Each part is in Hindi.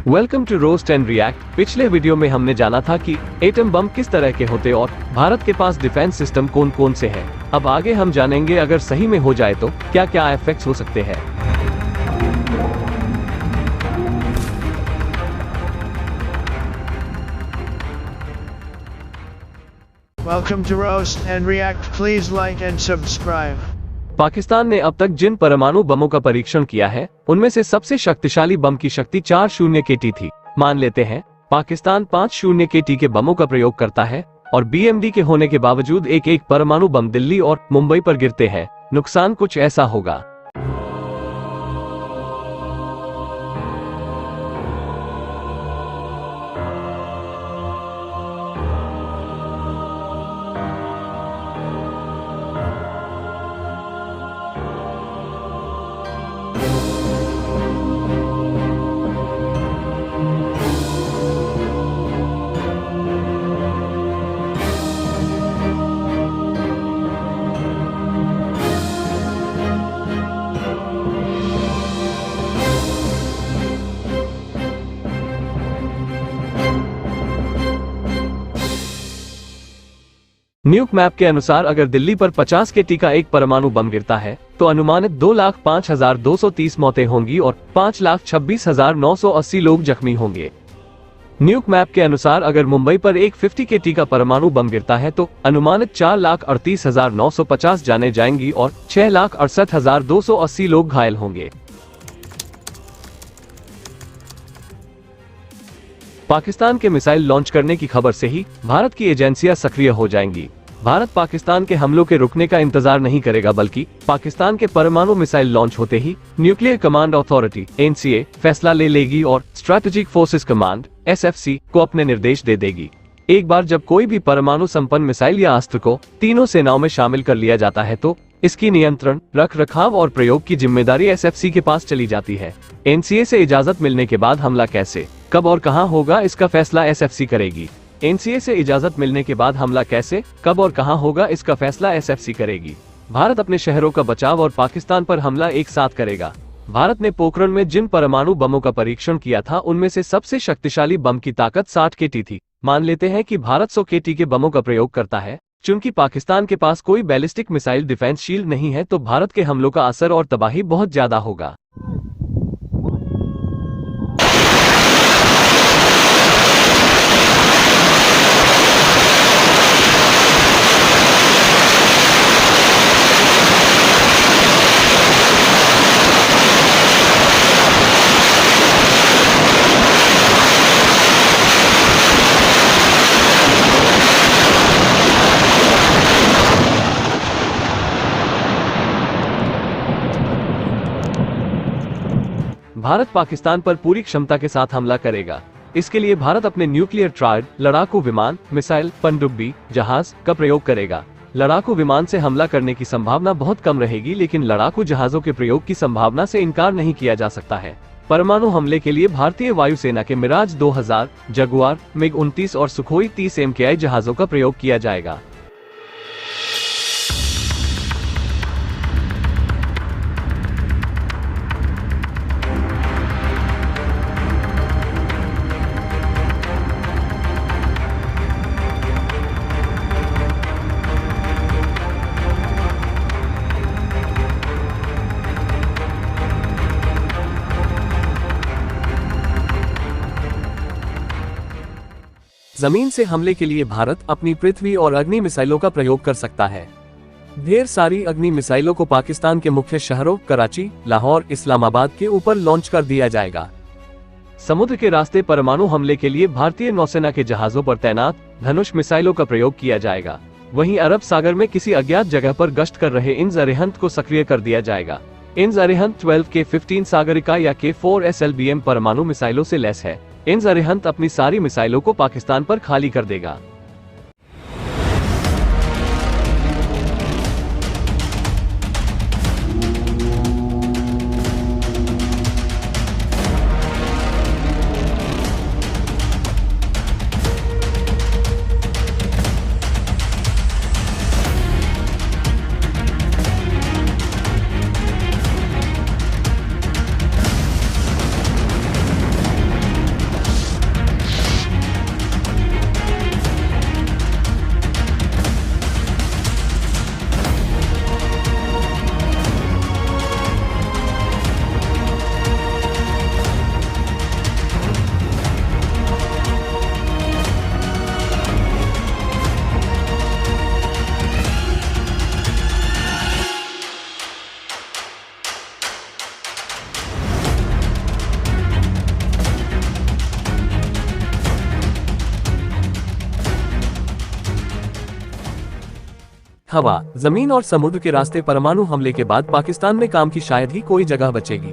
Welcome to roast and react. पिछले वीडियो में हमने जाना था कि एटम बम किस तरह के होते और भारत के पास डिफेंस सिस्टम कौन कौन से हैं। अब आगे हम जानेंगे अगर सही में हो जाए तो क्या क्या इफेक्ट्स हो सकते हैं। Welcome to Roast and React. Please like and subscribe. Pakistan ने अब तक जिन परमाणु बमों का परीक्षण किया है उनमें से सबसे शक्तिशाली बम की शक्ति 40 KT थी। मान लेते हैं पाकिस्तान 50 KT के बमों का प्रयोग करता है और BMD के होने के बावजूद एक परमाणु बम दिल्ली और मुंबई पर गिरते हैं। नुकसान कुछ ऐसा होगा। न्यूक मैप के अनुसार अगर दिल्ली पर 50 KT का एक परमाणु बम गिरता है तो अनुमानित 2,05,230 मौतें होंगी और 5,26,980 लोग जख्मी होंगे। न्यूक मैप के अनुसार अगर मुंबई पर एक 50 KT का परमाणु बम गिरता है तो अनुमानित 4,38,950 जानें जाएंगी और 6,68,280 लोग घायल होंगे। पाकिस्तान के मिसाइल लॉन्च करने की खबर से ही भारत की एजेंसियां सक्रिय हो जाएंगी। भारत पाकिस्तान के हमलों के रुकने का इंतजार नहीं करेगा बल्कि पाकिस्तान के परमाणु मिसाइल लॉन्च होते ही न्यूक्लियर कमांड अथॉरिटी NCA फैसला ले लेगी और स्ट्रेटेजिक फोर्सेस कमांड SFC को अपने निर्देश दे देगी। एक बार जब कोई भी परमाणु संपन्न मिसाइल या अस्त्र को तीनों सेनाओं में शामिल कर लिया जाता है तो इसकी नियंत्रण, रख रखाव और प्रयोग की जिम्मेदारी SFC के पास चली जाती है। NCA से इजाजत मिलने के बाद हमला कैसे, कब और कहां होगा इसका फैसला SFC करेगी। NCA से इजाजत मिलने के बाद हमला कैसे, कब और कहां होगा इसका फैसला SFC करेगी। भारत अपने शहरों का बचाव और पाकिस्तान पर हमला एक साथ करेगा। भारत ने पोखरण में जिन परमाणु बमों का परीक्षण किया था उनमें से सबसे शक्तिशाली बम की ताकत 60 KT थी। मान लेते हैं कि भारत 100 KT के बमों का प्रयोग करता है। चूंकि पाकिस्तान के पास कोई बैलिस्टिक मिसाइल डिफेंस शील्ड नहीं है तो भारत के हमलों का असर और तबाही बहुत ज्यादा होगा। भारत पाकिस्तान पर पूरी क्षमता के साथ हमला करेगा। इसके लिए भारत अपने न्यूक्लियर ट्रायड, लड़ाकू विमान, मिसाइल, पनडुब्बी जहाज का प्रयोग करेगा। लड़ाकू विमान से हमला करने की संभावना बहुत कम रहेगी लेकिन लड़ाकू जहाजों के प्रयोग की संभावना से इनकार नहीं किया जा सकता है। परमाणु हमले के लिए भारतीय वायुसेना के मिराज 2000, जगुआर, MiG-29 और सुखोई 30 MKI जहाजों का प्रयोग किया जाएगा। जमीन से हमले के लिए भारत अपनी पृथ्वी और अग्नि मिसाइलों का प्रयोग कर सकता है। ढेर सारी अग्नि मिसाइलों को पाकिस्तान के मुख्य शहरों कराची, लाहौर, इस्लामाबाद के ऊपर लॉन्च कर दिया जाएगा। समुद्र के रास्ते परमाणु हमले के लिए भारतीय नौसेना के जहाजों पर तैनात धनुष मिसाइलों का प्रयोग किया जाएगा। वहीं अरब सागर में किसी अज्ञात जगह पर गश्त कर रहे इंज अरिहंत को सक्रिय कर दिया जाएगा। इंज अरिहंत 12 K-15 सागरिका या K-4 SLBM परमाणु मिसाइलों से लैस है। इंज अरिहंत अपनी सारी मिसाइलों को पाकिस्तान पर खाली कर देगा। हवा, जमीन और समुद्र के रास्ते परमाणु हमले के बाद पाकिस्तान में काम की शायद ही कोई जगह बचेगी।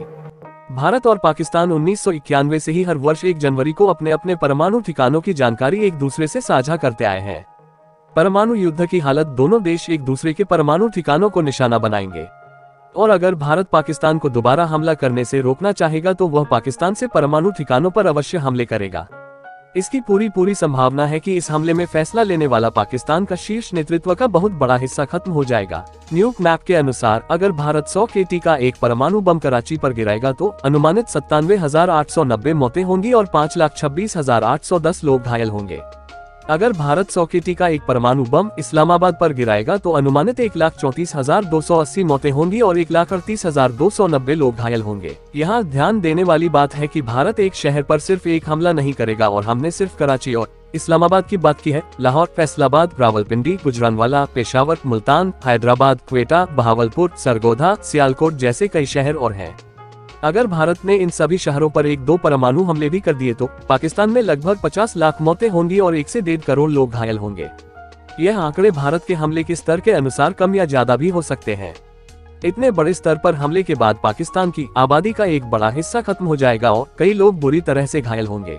भारत और पाकिस्तान 1991 से ही हर वर्ष 1 जनवरी को अपने अपने परमाणु ठिकानों की जानकारी एक दूसरे से साझा करते आए हैं। परमाणु युद्ध की हालत दोनों देश एक दूसरे के परमाणु ठिकानों को निशाना बनाएंगे और अगर भारत पाकिस्तान को दोबारा हमला करने से रोकना चाहेगा तो वह पाकिस्तान से परमाणु ठिकानों पर अवश्य हमले करेगा। इसकी पूरी संभावना है कि इस हमले में फैसला लेने वाला पाकिस्तान का शीर्ष नेतृत्व का बहुत बड़ा हिस्सा खत्म हो जाएगा। न्यूक मैप के अनुसार अगर भारत 100 KT का एक परमाणु बम कराची पर गिराएगा तो अनुमानित 97,890 मौतें होंगी और 5,26,810 लोग घायल होंगे। अगर भारत 100 KT का एक परमाणु बम इस्लामाबाद पर गिराएगा तो अनुमानित 1,34,280 मौतें होंगी और 1,38,290 लोग घायल होंगे। यहाँ ध्यान देने वाली बात है कि भारत एक शहर पर सिर्फ एक हमला नहीं करेगा और हमने सिर्फ कराची और इस्लामाबाद की बात की है। लाहौर, फैसलाबाद, रावलपिंडी, गुजरानवाला, पेशावर, मुल्तान, हैदराबाद, क्वेटा, बहावलपुर, सरगोधा, सियालकोट जैसे कई शहर और हैं। अगर भारत ने इन सभी शहरों पर 1-2 परमाणु हमले भी कर दिए तो पाकिस्तान में लगभग 50 लाख मौतें होंगी और 1 से 1.5 करोड़ लोग घायल होंगे। यह आंकड़े भारत के हमले के स्तर के अनुसार कम या ज्यादा भी हो सकते हैं। इतने बड़े स्तर पर हमले के बाद पाकिस्तान की आबादी का एक बड़ा हिस्सा खत्म हो जाएगा और कई लोग बुरी तरह से घायल होंगे।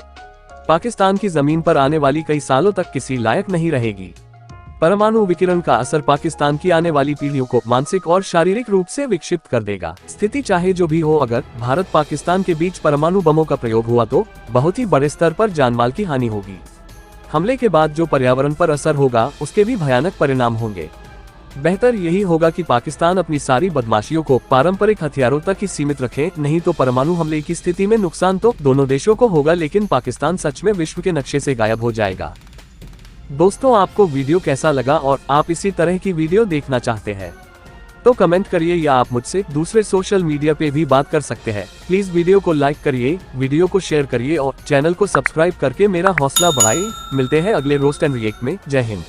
पाकिस्तान की जमीन पर आने वाली कई सालों तक किसी लायक नहीं रहेगी। परमाणु विकिरण का असर पाकिस्तान की आने वाली पीढ़ियों को मानसिक और शारीरिक रूप से विक्षिप्त कर देगा। स्थिति चाहे जो भी हो, अगर भारत पाकिस्तान के बीच परमाणु बमों का प्रयोग हुआ तो बहुत ही बड़े स्तर पर जानमाल की हानि होगी। हमले के बाद जो पर्यावरण पर असर होगा उसके भी भयानक परिणाम होंगे। बेहतर यही होगा कि पाकिस्तान अपनी सारी बदमाशियों को पारंपरिक हथियारों तक ही सीमित रखे, नहीं तो परमाणु हमले की स्थिति में नुकसान तो दोनों देशों को होगा, लेकिन पाकिस्तान सच में विश्व के नक्शे से गायब हो जाएगा। दोस्तों, आपको वीडियो कैसा लगा और आप इसी तरह की वीडियो देखना चाहते हैं तो कमेंट करिए या आप मुझसे दूसरे सोशल मीडिया पे भी बात कर सकते हैं। प्लीज वीडियो को लाइक करिए, वीडियो को शेयर करिए और चैनल को सब्सक्राइब करके मेरा हौसला बढ़ाइए। मिलते हैं अगले रोस्ट एंड रिएक्ट में। जय हिंद।